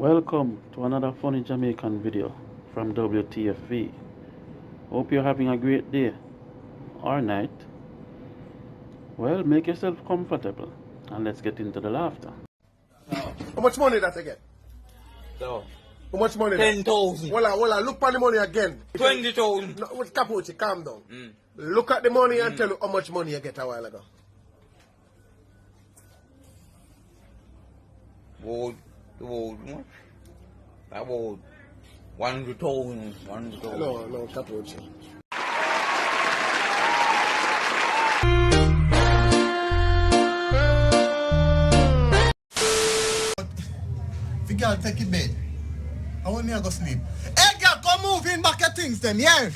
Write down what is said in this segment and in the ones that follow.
Welcome to another funny Jamaican video from WTFV. Hope you're having a great day or night. Well, make yourself comfortable and let's get into the laughter. How much money that again? So, How much money? 10,000. Well, look at the money again. 20,000. No, with Capucci, calm down. Look at the money and tell you how much money you get a while ago. About 100,000. 100,000. No, Capucci. If you girl take it bed, I want me to go sleep. Hey girl, come move in back your things then, yeah?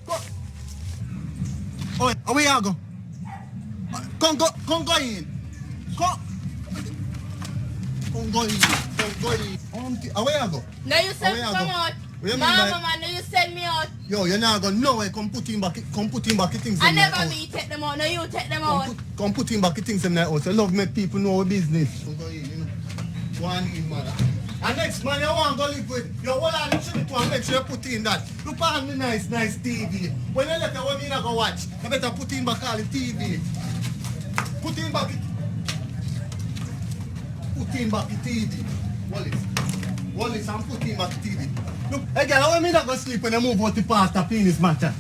Go. Oh, away you go. Come go in. Come go in. Away you go. No, you send me out. Mama, man, no, you send me out. Yo, you're not going nowhere. Come put him back your things. I never me take them out. No, you take them out. Come put him back your things in that house. I love make people know our business. Come go in, you know. Go on in, mother. And next man you want to go live with, you hold on to it and make sure you put in that. Look on the nice TV. When you let the one in go watch, you better put in back all the TV. Put in back the TV. Wallace and put in back the TV. Look, hey girl, how me not go sleep when you move out the pasta penis matter?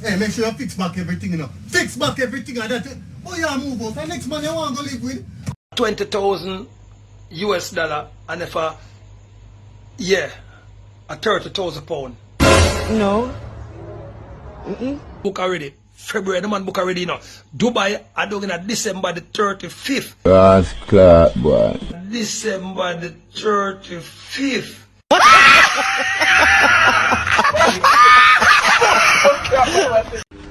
Hey, make sure you fix back everything, you know. Fix back everything and that. Oh, you move out. The next man you want to go live with? $20,000 US and if a 30,000 pound. No. Book already. February, the man book already, you know. Dubai, I do in December the 35th. That's clap, boy. December the 35th.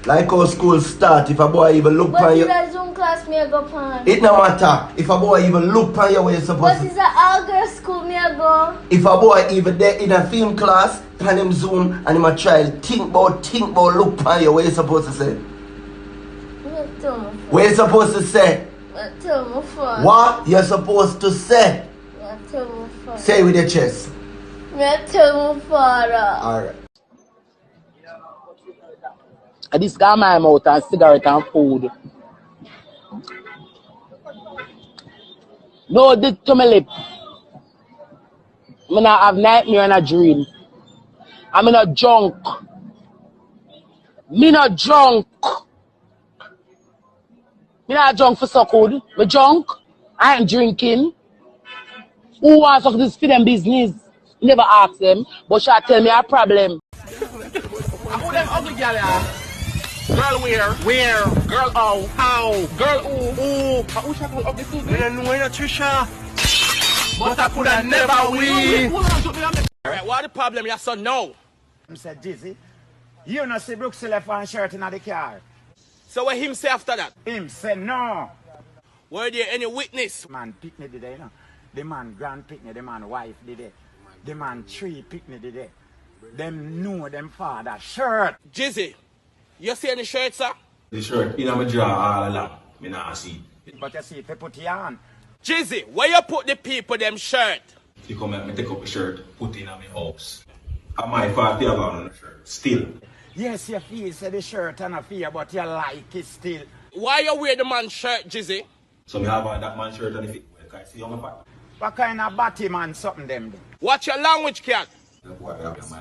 Like how school start, if a boy even look What on is you, a Zoom class me a go pan? it no matter. If a boy even look on you, where you supposed What to. is a all girls school me a go? If a boy even there in a film class, pan him Zoom and him a child think about look on you, where you supposed to say? What tell me for? Where you supposed to say? What tell me for? What you're supposed to say? What tell me for? Say with your chest. What tell me for? Alright. This guy my mouth and cigarette and food. No, this to my lip. I have nightmare and a dream. I'm not drunk. Me not drunk. Me not drunk for so good. Me drunk. I ain't drinking. Who wants to this for them business? Never ask them, but she tell me a problem. Who them ugly girl? Girl where? Girl how? Girl who? Who shall call ugly too? We don't know Trisha. But I could have never win. Alright, what the problem your son now? I said, Jizzy, you know see Brooks left one shirt in the car. So what him say after that? Him said no. Were there any witness? Man picnic did it, you know. The man grand picnic, the man wife did it. The man tree picnic did it. Them know them father shirt. Jizzy, you see any shirt, sir? The shirt in my drawer all along. Me not see. But you see, if you put it on. Jizzy, where you put the people them shirt? You come and take up a shirt, put it in my house. And my fault you have on the shirt. Still. Yes, you feel say the shirt and a fear, but you like it still. Why you wear the man's shirt, Jizzy? So me have on that man's shirt and if it can see on my back. What kind of batty man something them do? What's your language, cat? My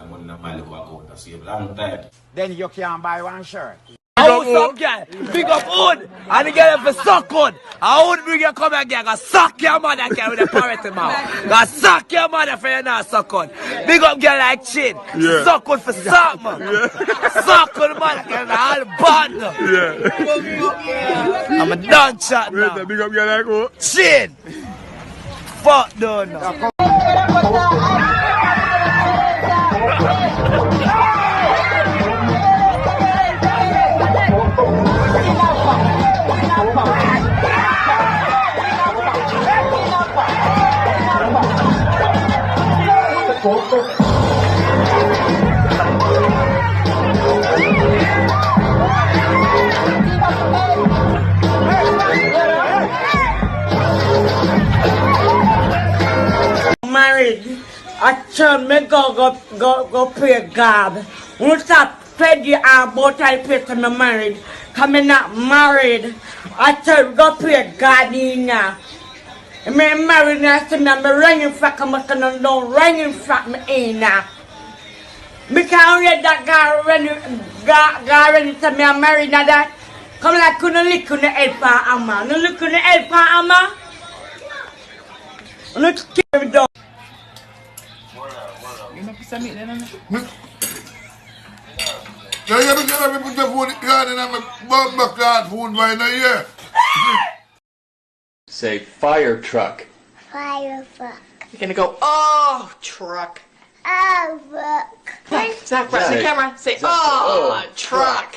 money and my little account to save long time. Then you can buy one shirt. What's up, girl? Big up Hood. And the girl for suck Hood. I would bring you come again. Go suck your mother girl with a parrot in mouth. Go suck your mother for you not suck Hood. Big up girl like Chin. Yeah. Suck Hood for something. Yeah. Suck Hood mother girl all bad. Yeah. I'm a done shot now. Big up girl like who? Chin. Fuck no no. I tell me go pray God. When stop fed you about I pray to me married. Cause me not married. I tell you go pray God in now. Me married now, I say me running for come don't running for me in now. Me can't read that guy ready to me I'm married now that. Come like couldn't lick on the head for Amma. No look on the head for Amma. Let's carry it down. You make some meat then, Yeah, you put the food in my backyard food right now, yeah. Say fire truck. Fire truck. You're gonna go, oh, truck. Oh, fuck. Zach, right in the camera. Say, oh, truck.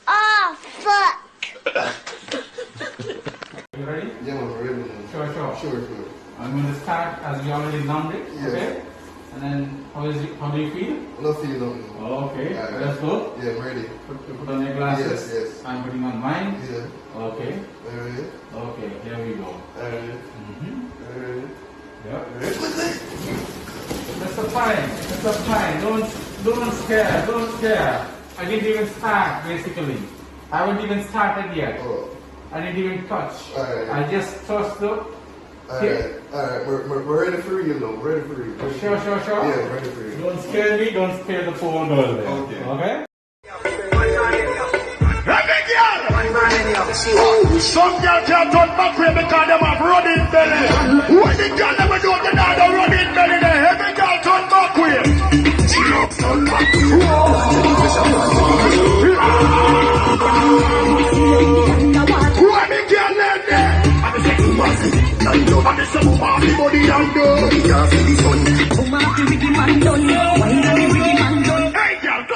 Oh, fuck. You ready? Yeah, I'm ready. Sure. I'm going to start as we already numbed it, okay? And then, how do you feel? No feel nothing. Okay, let's go. Yeah, I'm ready. Put on your glasses. Yes. I'm putting on mine. Yeah. Okay. Ready? Okay, here we go. Ready? Ready? Yep. That's fine. Don't scare. I didn't even start, basically. I haven't even started yet. Oh. I didn't even touch. Right. I just touched up. Alright, we're ready for you now. We're ready for you. Sure. Yeah, ready for you. Don't scare me, don't scare the poor girl there. Okay? Some girl can't turn back way because them have running belly. When the girl never do the other running belly, the heavy girl turn back way. She up turn back way. When the girl left there, and the second man say, and the second man the body and go. You can't see the sun. Come on, the Ricky man done. Why not the Ricky man done? Hey girl, go.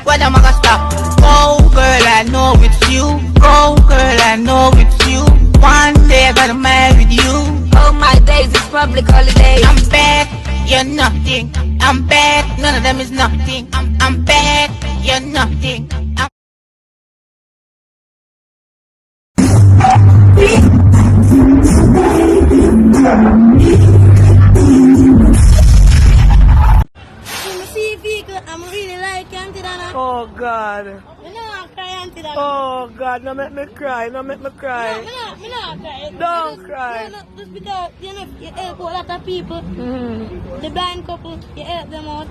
What am I gonna stop? Oh girl, I know it's you. Oh girl, I know it's you. One day I'm gonna marry you. Oh my days, it's public holiday. I'm back, you're nothing. I'm back, none of them is nothing. I'm back, you're nothing. I'm really like Auntie Dana. Oh God. You know I cry, Auntie Dana. Oh God, no make me cry. Me not cry. Don't cry. No, just because you help a lot of people. The blind couple, you help them out.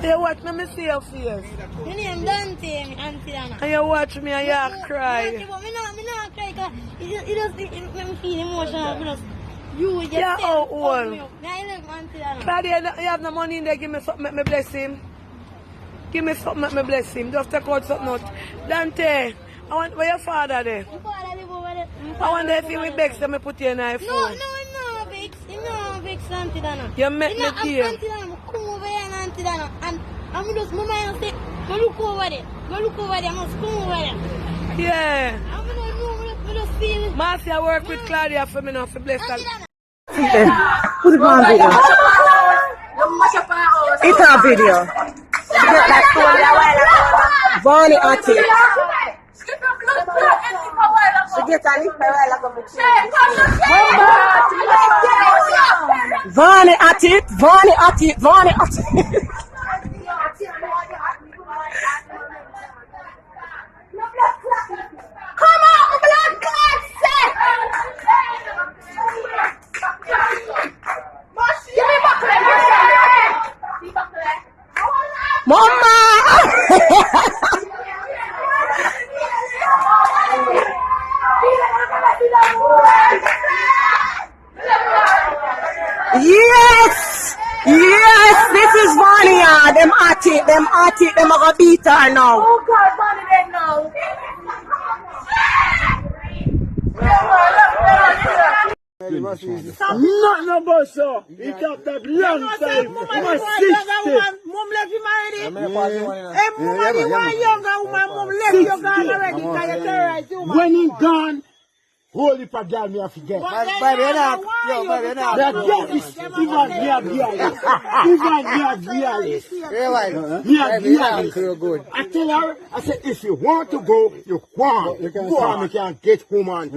You watch me see your face. Your name Dante, Auntie Dana. And you watch me and you cry. But me not cry because it just make me feel emotional because you just how old? Me 11, Auntie Dana. Claudia, you have no money in there, give me something, make me bless him. Give me something, make me bless him. Just take out something out. Dante, I want, where your father there? My father live over there. I wonder if he will vex and me put you in a phone. No, I'm not vex. I'm not vex, Auntie Dana. You make me dear. Auntie Dana, come over here, Auntie Dana. And I'm just, my mind say, go look over there. I must come over there. Yeah. I'm just feel. Marcy, I work with Claudia for me now, for bless her. Put it on video. It's a video. Bonnie Ati. She get a little like a Bonnie Ati. Come on, blood clot set! Give me back Mama! Yes, this is Vania. Them at it, them are gonna beat her now. Oh God, Bonnie, they know. Nothing about so. He kept that long time. Mom left you married. Hey, Mama, you want younger woman, Mom left you gone already. When he gone, whole heap of girl me have to get. Baby, you're not. Yo, baby, you're not. Me a this. Even me a fearless. Even me a fearless. Me a fearless. I tell her, I said, if you want to go, you want. Go and you can get woman.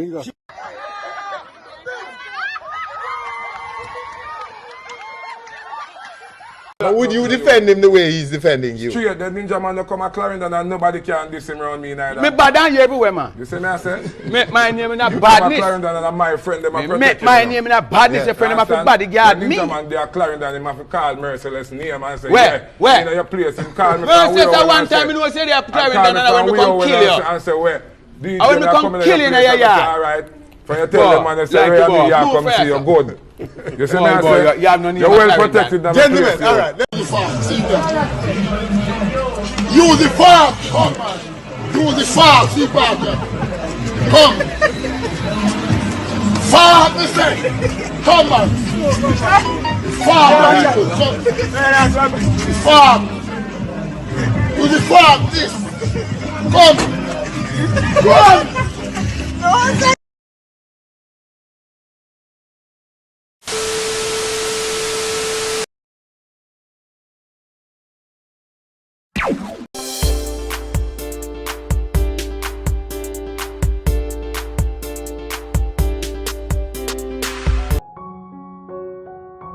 But would you defend him the way he's defending you? Straight, the ninja man come a Clarendon and nobody can diss him around me neither. Me bad than you everywhere, man. You see me I say? Make my name in a you badness. You come a Clarendon and my friend them a protect make my name in a badness, your friend them a fi bodyguard me. The ninja man they are Clarendon, him have to call Merciless name and say, where? Yeah, Where? You know your place, him call me. Merciless one time, you know say they are Clarendon and I want to come kill you. And say, where? I want to come kill you in your yard. Alright. For you tell them man, they say, where you come see you good. You see me I say? You have no need you're well protected. Gentlemen, alright. Use the fork! Come on! Use the fork! See back here! Come! Fork, me say! Come on! Fork! Fork! Use the fork! This! Come!